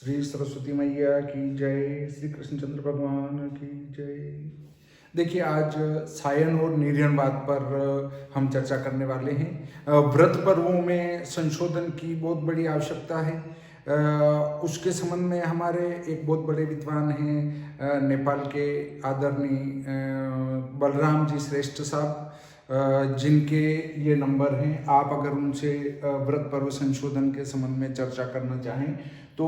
श्री सरस्वती मैया की जय, श्री कृष्णचंद्र भगवान की जय। देखिए, आज सायन और निर्यणवाद पर हम चर्चा करने वाले हैं। व्रत पर्वों में संशोधन की बहुत बड़ी आवश्यकता है। उसके संबंध में हमारे एक बहुत बड़े विद्वान हैं, नेपाल के आदरणीय बलराम जी श्रेष्ठ साहब, जिनके ये नंबर हैं। आप अगर उनसे व्रत पर्व संशोधन के संबंध में चर्चा करना चाहें तो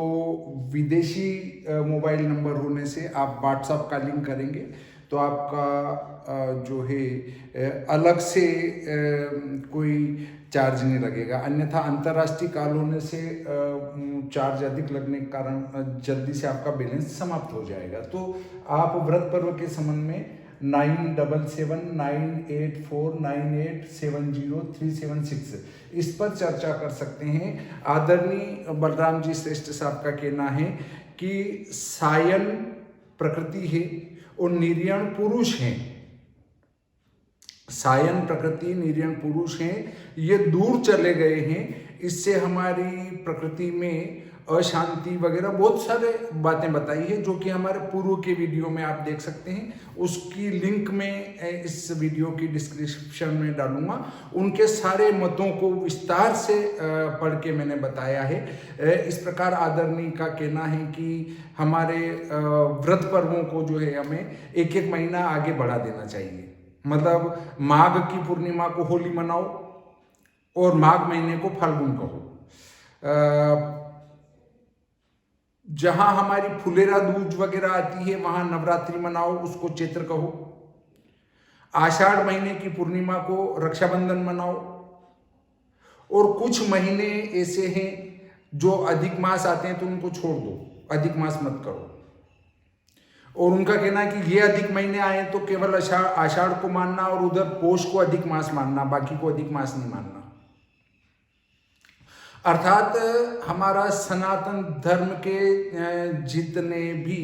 विदेशी मोबाइल नंबर होने से आप व्हाट्सएप का लिंक करेंगे तो आपका जो है अलग से कोई चार्ज नहीं लगेगा। अन्यथा अंतर्राष्ट्रीय कॉल होने से चार्ज अधिक लगने के कारण जल्दी से आपका बैलेंस समाप्त हो जाएगा। तो आप व्रत पर्व के संबंध में 977984987036 इस पर चर्चा कर सकते हैं। आदरणीय बलराम जी श्रेष्ठ साहब का कहना है कि सायन प्रकृति है और निर्यण पुरुष हैं। सायन प्रकृति, निर्यण पुरुष हैं। ये दूर चले गए हैं। इससे हमारी प्रकृति में अशांति वगैरह बहुत सारे बातें बताई है, जो कि हमारे पूर्व के वीडियो में आप देख सकते हैं। उसकी लिंक में इस वीडियो की डिस्क्रिप्शन में डालूंगा। उनके सारे मतों को विस्तार से पढ़ के मैंने बताया है। इस प्रकार आदरणीय का कहना है कि हमारे व्रत पर्वों को जो है हमें एक एक महीना आगे बढ़ा देना चाहिए। मतलब माघ की पूर्णिमा को होली मनाओ और माघ महीने को फाल्गुन कहो। जहां हमारी फुलेरा दूज वगैरह आती है वहां नवरात्रि मनाओ, उसको चैत्र कहो। आषाढ़ महीने की पूर्णिमा को रक्षाबंधन मनाओ। और कुछ महीने ऐसे हैं जो अधिक मास आते हैं तो उनको छोड़ दो, अधिक मास मत करो। और उनका कहना है कि ये अधिक महीने आए तो केवल आषाढ़ को मानना और उधर पोष को अधिक मास मानना, बाकी को अधिक मास नहीं मानना। अर्थात हमारा सनातन धर्म के जितने भी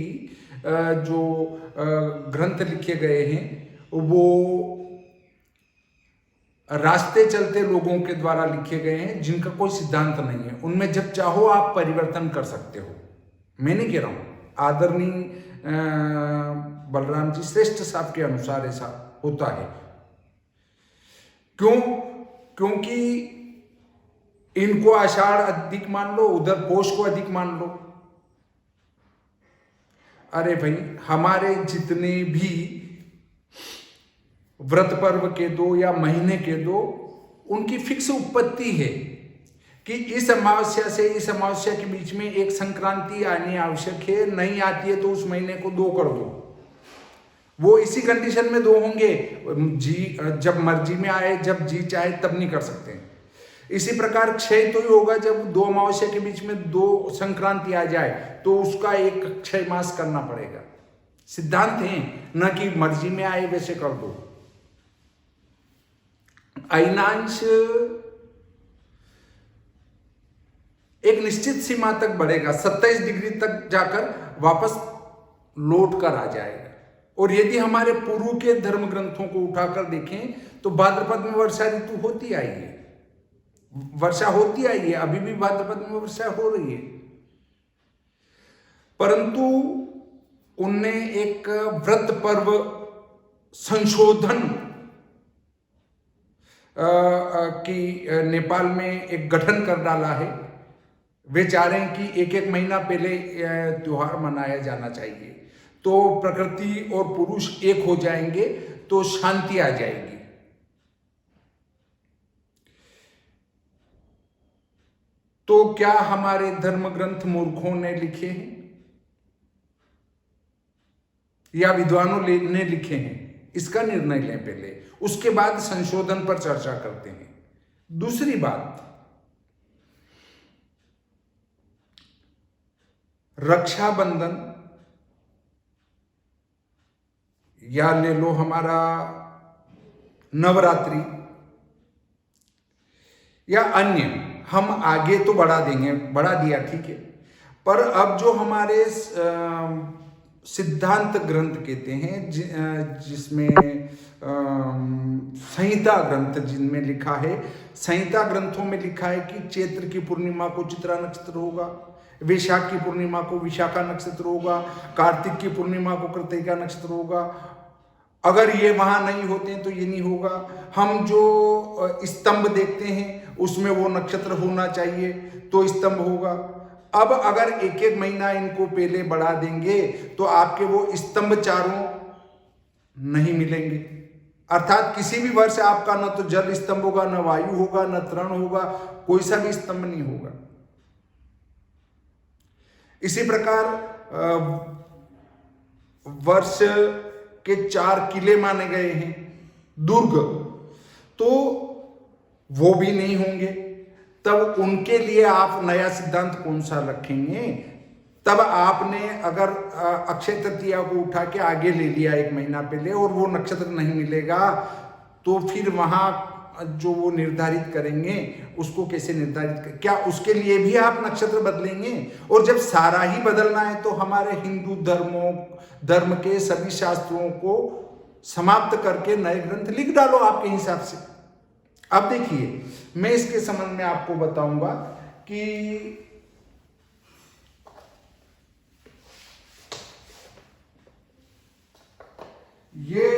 जो ग्रंथ लिखे गए हैं वो रास्ते चलते लोगों के द्वारा लिखे गए हैं, जिनका कोई सिद्धांत नहीं है। उनमें जब चाहो आप परिवर्तन कर सकते हो। मैं नहीं कह रहा हूं, आदरणीय बलराम जी श्रेष्ठ साहब के अनुसार ऐसा होता है। क्यों? क्योंकि इनको आषाढ़ अधिक मान लो, उधर पोष को अधिक मान लो। अरे भाई, हमारे जितने भी व्रत पर्व के दो या महीने के दो, उनकी फिक्स उत्पत्ति है कि इस अमावस्या से इस अमावस्या के बीच में एक संक्रांति आनी आवश्यक है। नहीं आती है तो उस महीने को दो कर दो। वो इसी कंडीशन में दो होंगे, जी जब मर्जी में आए, जब जी चाहे तब नहीं कर सकते। इसी प्रकार क्षय तो ही होगा जब दो अमावस्या के बीच में दो संक्रांति आ जाए, तो उसका एक क्षय मास करना पड़ेगा। सिद्धांत है, न कि मर्जी में आए वैसे कर दो। अयनांश एक निश्चित सीमा तक बढ़ेगा, 27 डिग्री तक जाकर वापस लौट कर आ जाएगा। और यदि हमारे पूर्व के धर्म ग्रंथों को उठाकर देखें तो भाद्रपद में वर्षा ऋतु होती आई है, वर्षा होती आई है, अभी भी भाद्रपद में वर्षा हो रही है। परंतु उनने एक व्रत पर्व संशोधन की नेपाल में एक गठन कर डाला है। वे चाह रहे हैं कि एक एक महीना पहले त्योहार मनाया जाना चाहिए, तो प्रकृति और पुरुष एक हो जाएंगे तो शांति आ जाएगी। तो क्या हमारे धर्म ग्रंथ मूर्खों ने लिखे हैं या विद्वानों ने लिखे हैं? इसका निर्णय लें पहले, उसके बाद संशोधन पर चर्चा करते हैं। दूसरी बात, रक्षाबंधन या ले लो हमारा नवरात्रि या अन्य, हम आगे तो बढ़ा देंगे, बढ़ा दिया ठीक है, पर अब जो हमारे सिद्धांत ग्रंथ कहते हैं, जिसमें संहिता ग्रंथ जिनमें लिखा है, संहिता ग्रंथों में लिखा है कि चैत्र की पूर्णिमा को चित्रा नक्षत्र होगा, वैशाख की पूर्णिमा को विशाखा नक्षत्र होगा, कार्तिक की पूर्णिमा को कृतिका नक्षत्र होगा। अगर ये वहां नहीं होते हैं तो ये नहीं होगा। हम जो स्तंभ देखते हैं उसमें वो नक्षत्र होना चाहिए तो स्तंभ होगा। अब अगर एक एक महीना इनको पहले बढ़ा देंगे तो आपके वो स्तंभ चारों नहीं मिलेंगे। अर्थात किसी भी वर्ष आपका न तो जल स्तंभ होगा, न वायु होगा, न तृण होगा, कोई सा भी स्तंभ नहीं होगा। इसी प्रकार वर्ष के 4 किले माने गए हैं दुर्ग, तो वो भी नहीं होंगे। तब उनके लिए आप नया सिद्धांत कौन सा रखेंगे? तब आपने अगर अक्षय तृतीया को उठा के आगे ले लिया एक महीना पहले और वो नक्षत्र नहीं मिलेगा, तो फिर वहां जो वो निर्धारित करेंगे उसको कैसे निर्धारित क्या उसके लिए भी आप नक्षत्र बदलेंगे? और जब सारा ही बदलना है तो हमारे हिंदू धर्म के सभी शास्त्रों को समाप्त करके नए ग्रंथ लिख डालो आपके हिसाब से। अब देखिए, मैं इसके संबंध में आपको बताऊंगा कि ये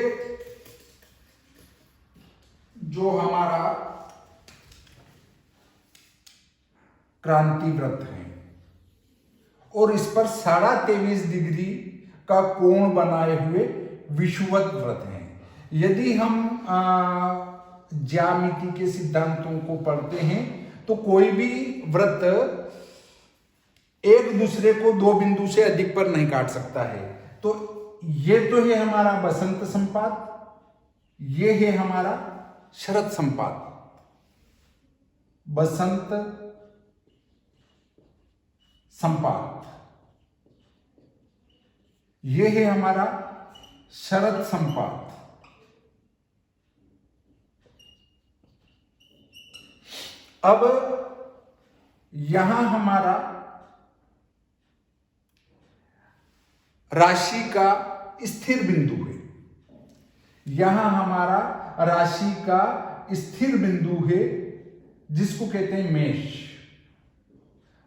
जो हमारा क्रांति व्रत है और इस पर 23.5 डिग्री का कोण बनाए हुए विषुवत व्रत है। यदि हम ज्यामिति के सिद्धांतों को पढ़ते हैं तो कोई भी व्रत एक दूसरे को 2 बिंदु से अधिक पर नहीं काट सकता है। तो ये तो है हमारा बसंत संपात, ये है हमारा शरद संपात। बसंत संपात, ये है हमारा शरद संपात। अब यहां हमारा राशि का स्थिर बिंदु है, यहां हमारा राशि का स्थिर बिंदु है जिसको कहते हैं मेष।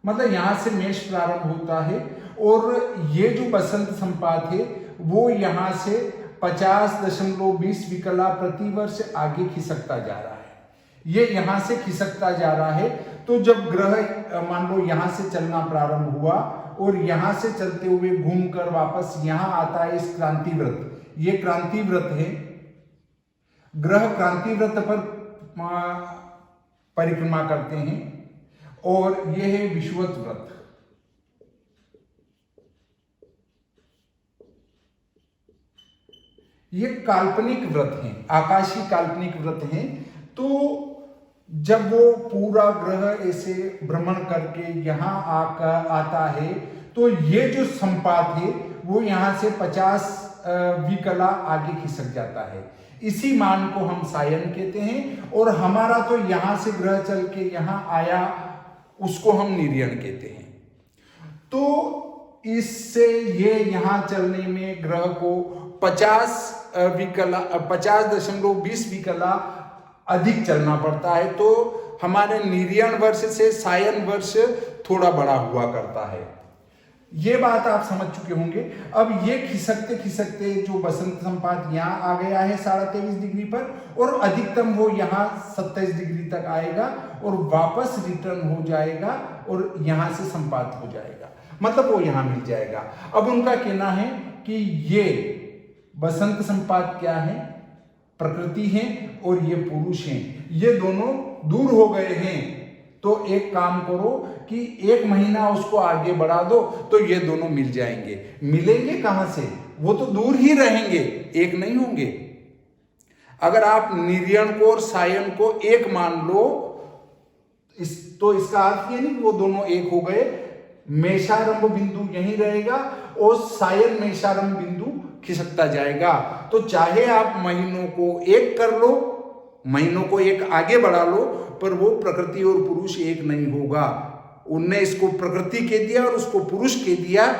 मतलब यहां से मेष प्रारंभ होता है और ये जो बसंत संपात है वो यहां से 50.20 विकला प्रति वर्ष आगे खिसकता जा रहा है। ये यहां से खिसकता जा रहा है। तो जब ग्रह मान लो यहां से चलना प्रारंभ हुआ और यहां से चलते हुए घूमकर वापस यहां आता है इस क्रांति व्रत, ये क्रांति व्रत है। ग्रह क्रांति व्रत पर परिक्रमा करते हैं और यह है विषुवत व्रत। ये काल्पनिक व्रत हैं, आकाशीय काल्पनिक व्रत हैं। तो जब वो पूरा ग्रह ऐसे भ्रमण करके यहां आकर आता है तो ये जो संपात है वो यहां से 50 विकला आगे खिसक जाता है। इसी मान को हम सायन कहते हैं और हमारा तो यहां से ग्रह चल के यहां आया उसको हम निर्यण कहते हैं। तो इससे ये यहां चलने में ग्रह को 50.20 विकला अधिक चलना पड़ता है। तो हमारे निर्यण वर्ष से सायन वर्ष थोड़ा बड़ा हुआ करता है। ये बात आप समझ चुके होंगे। अब ये खिसकते खिसकते जो बसंत संपात यहाँ आ गया है 23.5 डिग्री पर और अधिकतम वो यहाँ 27 डिग्री तक आएगा और वापस रिटर्न हो जाएगा और यहाँ से संपात हो जाएगा, मतलब वो यहाँ मिल जाएगा। अब उनका कहना है कि ये बसंत संपात क्या है? प्रकृति है और ये पुरुष हैं, ये दोनों दूर हो गए हैं। तो एक काम करो कि 1 महीना उसको आगे बढ़ा दो तो ये दोनों मिल जाएंगे। मिलेंगे कहां से? वो तो दूर ही रहेंगे, एक नहीं होंगे। अगर आप निर्यण को और सायन को एक मान लो तो इसका अर्थ ये नहीं कि वो दोनों एक हो गए। मेषारंभ बिंदु यहीं रहेगा और सायन मेषारंभ बिंदु खिसकता जाएगा। तो चाहे आप महीनों को एक कर लो, महीनों को एक आगे बढ़ा लो, पर वो प्रकृति और पुरुष एक नहीं होगा। उनने इसको प्रकृति कह दिया और उसको पुरुष कह दिया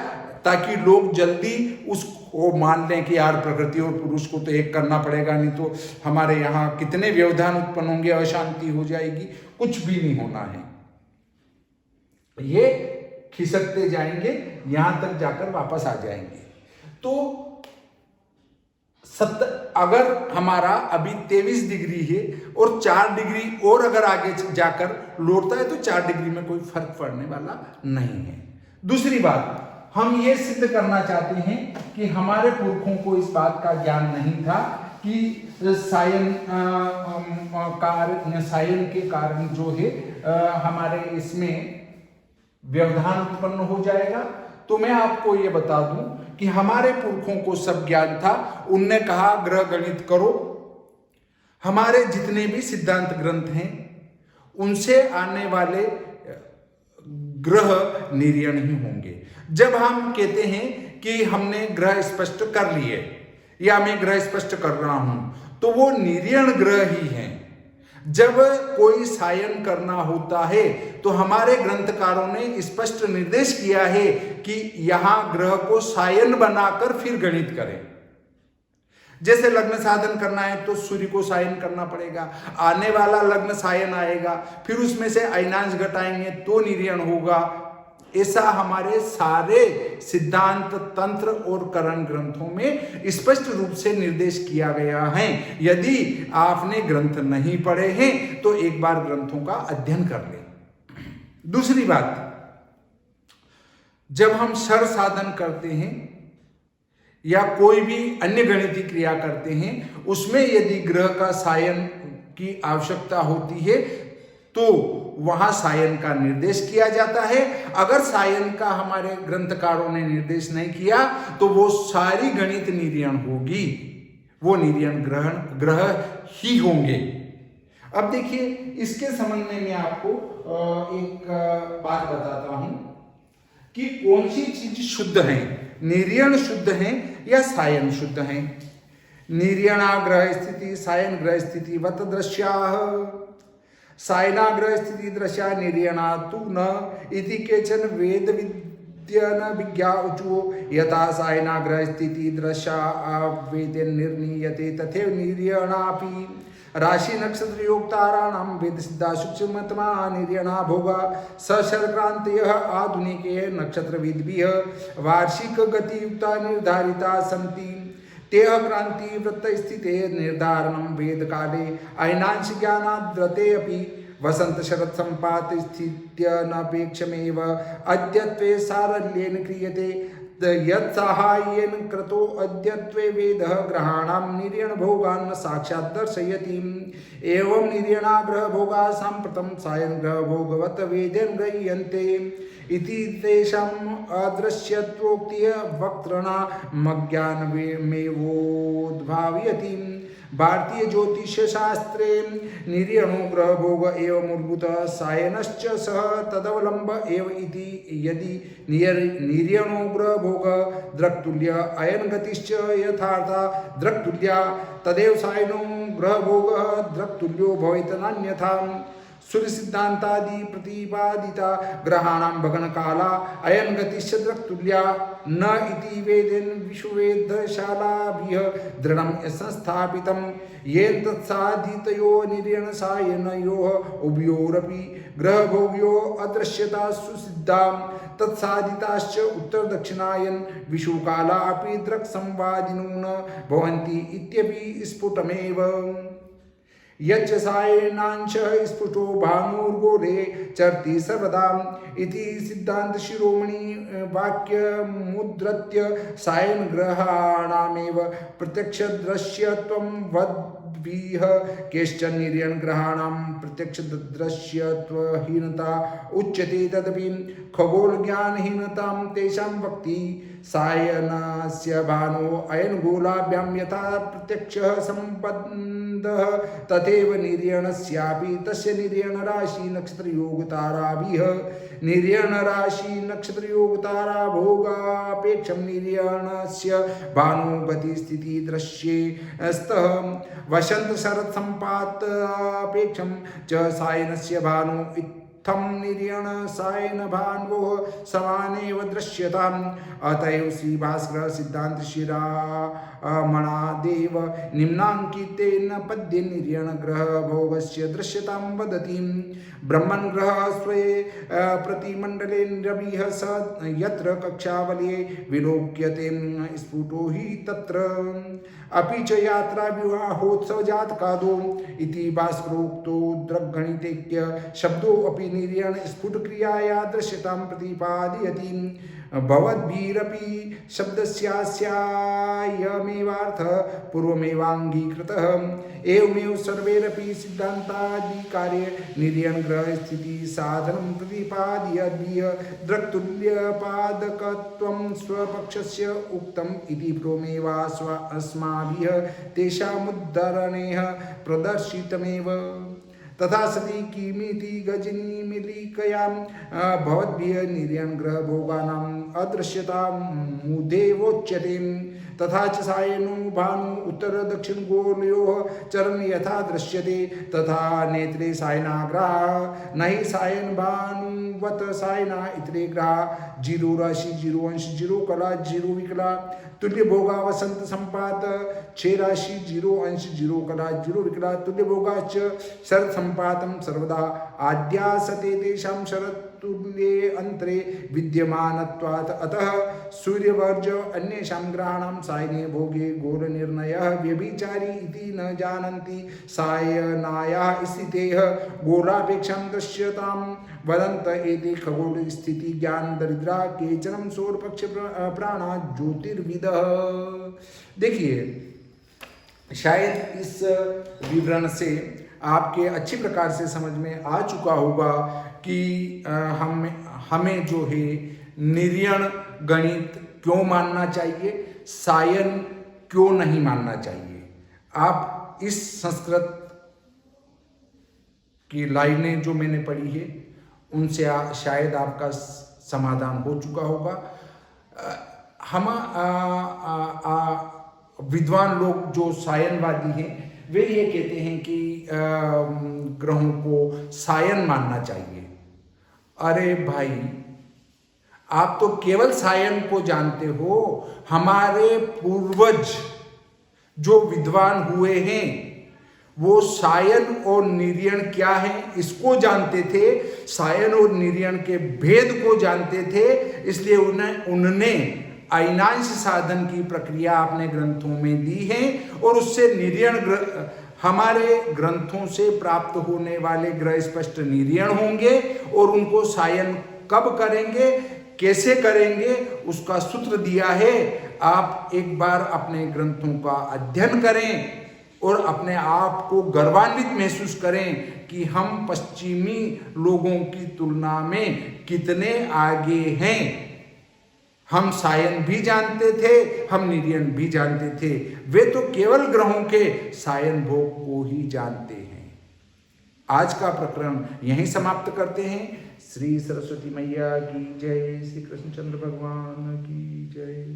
ताकि लोग जल्दी उसको मान लें कि यार प्रकृति और पुरुष को तो एक करना पड़ेगा, नहीं तो हमारे यहाँ कितने व्यवधान उत्पन्न होंगे, अशांति हो जाएगी, कुछ भी नहीं होना है। ये खिसकते जाएंगे, यहां तक जाकर वापस आ जाएंगे। तो अगर हमारा अभी 23 डिग्री है और 4 डिग्री और अगर आगे जाकर लौटता है तो 4 डिग्री में कोई फर्क पड़ने वाला नहीं है। दूसरी बात, हम ये सिद्ध करना चाहते हैं कि हमारे पुरखों को इस बात का ज्ञान नहीं था कि सायन के कारण जो है हमारे इसमें व्यवधान उत्पन्न हो जाएगा। तो मैं आपको ये बता दूं कि हमारे पुरखों को सब ज्ञान था। उनने कहा ग्रह गणित करो। हमारे जितने भी सिद्धांत ग्रंथ हैं उनसे आने वाले ग्रह निर्यण ही होंगे। जब हम कहते हैं कि हमने ग्रह स्पष्ट कर लिए या मैं ग्रह स्पष्ट कर रहा हूं, तो वो निर्यण ग्रह ही हैं। जब कोई सायन करना होता है तो हमारे ग्रंथकारों ने स्पष्ट निर्देश किया है कि यहां ग्रह को सायन बनाकर फिर गणित करें। जैसे लग्न साधन करना है तो सूर्य को सायन करना पड़ेगा, आने वाला लग्न सायन आएगा, फिर उसमें से अयनांश घटाएंगे तो निर्यण होगा। ऐसा हमारे सारे सिद्धांत तंत्र और करण ग्रंथों में स्पष्ट रूप से निर्देश किया गया है। यदि आपने ग्रंथ नहीं पढ़े हैं तो एक बार ग्रंथों का अध्ययन कर लें। दूसरी बात, जब हम शर साधन करते हैं या कोई भी अन्य गणितीय क्रिया करते हैं, उसमें यदि ग्रह का सायन की आवश्यकता होती है तो वहां सायन का निर्देश किया जाता है। अगर सायन का हमारे ग्रंथकारों ने निर्देश नहीं किया तो वो सारी गणित निर्यण होगी, वो निर्यण ग्रह ही होंगे। अब देखिए, इसके संबंध में मैं आपको एक बात बताता हूं कि कौन सी चीज शुद्ध है, निर्यण शुद्ध है या सायन शुद्ध है। निर्यणा ग्रह स्थिति सायन ग्रह स्थिति वत दृश्याः सायना ग्रह स्थिति दृश्या निर्यणा तु न इति केचन वेद विद्यन विज्ञा उचो यथा सायना ग्रह स्थिति दृश्या वेद निर्णीयते तथैव निर्यणापि राशि नक्षत्र योग ताराणां वेद सिद्धा सूक्ष्मतमा निर्यणा भोगा सशरक्रांतयः आधुनिके नक्षत्र विद्भिः वार्षिक गति युक्ता निर्धारिता सन्ति तेह क्रांति वृत्त स्थिते निर्धारणं वेद काले अयनांश ज्ञानाद्रते अपि वसंत शरद संपात स्थित्य नपेक्षमेव अद्यत्वे सारल्येन क्रियते यत् साहाय्येन कृतो अद्यत्वे वेदः ग्रहाणां निर्यण भोगान् साक्षात् दर्शयति। एवं निर्यणा ग्रह भोगा साम्प्रतं सायन ग्रह भोगवत् वेदेन गृह्यन्ते इति तेषाम् अदृश्यत्वोक्तिः वक्तृणामज्ञानमेवोद्भावयति। भारतीय ज्योतिष शास्त्रे निर्यणो ग्रह भोग एव मूलभूतः सायनश्च सह तदवलंब एव इति। यदि निर्यणो ग्रह भोग दृक्तुल्य अयन गतिश्च यथार्था दृक्तुल्या तदेव सायनो ग्रह भोग दृक्तुल्यो भवेत् नान्यथा। सूर्य सिद्धांतादि प्रतिपादिता ग्रहाणां भगन काला अयन गतिश्च दृक्तुल्या न इति वेदेन विश्ववेधशालाभिः दृढं संस्थापितं येन तत्साधितयो निर्यण सायनयोः उभयोरपि ग्रहभोग्योः अदृश्यता सुसिद्धा तत्साधिताश्च उत्तर दक्षिणायन विषुकाला अपि दृक्संवादिनो न भवन्ति इत्यपि स्फुटमेव। यच्च सायनांशः स्फुटो भानुर्गोरे चरति सर्वदा इति सिद्धांत शिरोमणि वाक्यमुद्धृत्य सायन ग्रहाणामेव प्रत्यक्ष दृश्यत्वं वद्भिः केश्चन निर्यण ग्रहाणां प्रत्यक्ष दृश्यत्वहीनता उच्यते। तदपि खगोल ज्ञानहीनतां तेषां वक्ति सायनस्य भानो अयन गोलाभ्यां यथा प्रत्यक्षः संबद्धः तथैव निर्यणस्यापि तस्य निर्यण राशि नक्षत्र योग ताराभिः निर्यण राशि नक्षत्र योग तारा भोगापेक्षं निर्यणस्य भानो गति स्थिति दृश्ये स्तः वसंत शरद संपातापेक्षं च सायनस्य भानो थम निर्यण सायन भान्वोः समानेव दृश्यताम्। अतएव श्री भास्कर सिद्धांत शिरामणादेव निम्नांकितेन पद्ये निर्यण ग्रह भोगस्य दृश्यतां वदति। ब्रह्मन् ग्रह स्वे प्रतिमंडले रविः स यत्र कक्षावलये विलोक्यते स्फुटो हि तत्र अपि च यात्रा विवाहोत्सव जातकादो इति भास्करोक्तो द्रगणितेक्य शब्दो अपि निर्यण स्फुट क्रियाया दृश्यतां प्रतिपादयति भवद्भिरपि शब्दस्यास्यायमेवार्थ पूर्वमेवाङ्गीकृतः एवमेव सर्वैरपि सिद्धान्तादिकार्ये निर्यण ग्रह स्थिति साधनं प्रतिपादयद्भिः द्रक्तुल्यपादकत्वं स्वपक्षस्य उक्तम् इति पूर्वमेवास्माभिः तेषामुद्धरणेः प्रदर्शितमेव तथा सति किमिति गजनी मिलिकयां भवद्भिः निर्यण ग्रह भोगानाम् अदृश्यता मुदेवोच्यते तथा च सायनो भानु उत्तर दक्षिण गोलयोः चरण यथा दृश्यते तथा नेत्रे सायनाग्रहा न हि सायन भानुवत सायना इतरे ग्रहा जीरो राशि जीरो अंश जीरो कला जीरो विकला तुल्य भोगा वसंत संपात 6 राशि जीरो अंश जीरो कला जीरो विकला तुल्य भोगाच शरद संपातम सर्वदा आद्यासते तेषां शरद तुल्ये अंतरे विद्यमानत्वात् अतः सूर्यवर्ज अन्येषां ग्रहाणां सायने भोगे गोलनिर्णयः व्यभिचारी इति न जानन्ति सायनायाः स्थितेः गोलापेक्षां दृश्यतां वदन्त एते खगोल स्थिति ज्ञान दरिद्रा केचन सौरपक्ष प्राणा ज्योतिर्विदः। देखिए, शायद इस विवरण से आपके अच्छी प्रकार से समझ में आ चुका होगा कि हमें जो है निर्यण गणित क्यों मानना चाहिए, सायन क्यों नहीं मानना चाहिए। आप इस संस्कृत की लाइनें जो मैंने पढ़ी है उनसे शायद आपका समाधान हो चुका होगा। हम विद्वान लोग जो सायनवादी हैं वे ये कहते हैं कि ग्रहों को सायन मानना चाहिए। अरे भाई, आप तो केवल सायन को जानते हो, हमारे पूर्वज जो विद्वान हुए हैं वो सायन और निर्यण क्या है इसको जानते थे, सायन और निर्यण के भेद को जानते थे। इसलिए उन्होंने अयनांश साधन की प्रक्रिया अपने ग्रंथों में दी है और उससे निर्यण हमारे ग्रंथों से प्राप्त होने वाले ग्रह स्पष्ट निर्यण होंगे और उनको सायन कब करेंगे, कैसे करेंगे, उसका सूत्र दिया है। आप एक बार अपने ग्रंथों का अध्ययन करें और अपने आप को गर्वान्वित महसूस करें कि हम पश्चिमी लोगों की तुलना में कितने आगे हैं। हम सायन भी जानते थे, हम निर्यण भी जानते थे, वे तो केवल ग्रहों के सायन भोग को ही जानते हैं। आज का प्रकरण यहीं समाप्त करते हैं। श्री सरस्वती मैया की जय, श्री कृष्णचंद्र भगवान की जय।